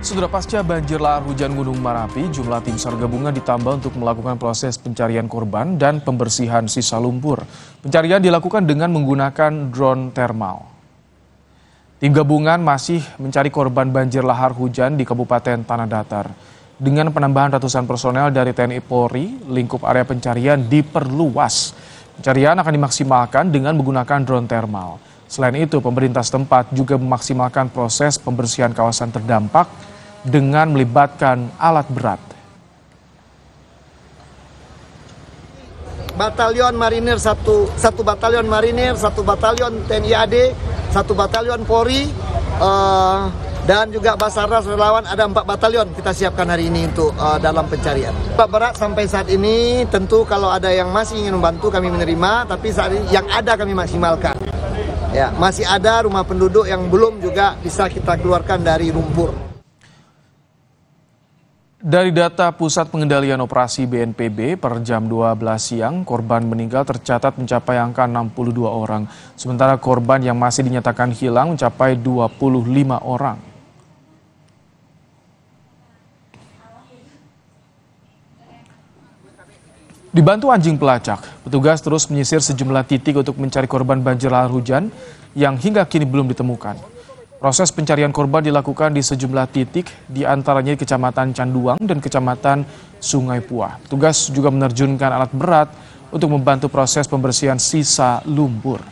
Setelah pasca banjir lahar hujan Gunung Merapi, jumlah tim SAR gabungan ditambah untuk melakukan proses pencarian korban dan pembersihan sisa lumpur. Pencarian dilakukan dengan menggunakan drone thermal. Tim gabungan masih mencari korban banjir lahar hujan di Kabupaten Tanah Datar. Dengan penambahan ratusan personel dari TNI Polri, lingkup area pencarian diperluas. Pencarian akan dimaksimalkan dengan menggunakan drone thermal. Selain itu, pemerintah setempat juga memaksimalkan proses pembersihan kawasan terdampak dengan melibatkan alat berat. Batalion Marinir satu batalion Marinir, 1 batalion TNI AD, 1 batalion Polri, dan juga Basarnas relawan ada 4 batalion kita siapkan hari ini untuk dalam pencarian. Pak berat sampai saat ini tentu kalau ada yang masih ingin membantu kami menerima, tapi saat ini yang ada kami maksimalkan. Ya, masih ada rumah penduduk yang belum juga bisa kita keluarkan dari lumpur. Dari data Pusat Pengendalian Operasi BNPB per jam 12 siang, korban meninggal tercatat mencapai angka 62 orang. Sementara korban yang masih dinyatakan hilang mencapai 25 orang. Dibantu anjing pelacak, petugas terus menyisir sejumlah titik untuk mencari korban banjir lahar hujan yang hingga kini belum ditemukan. Proses pencarian korban dilakukan di sejumlah titik, di antaranya di Kecamatan Canduang dan Kecamatan Sungai Puah. Petugas juga menerjunkan alat berat untuk membantu proses pembersihan sisa lumpur.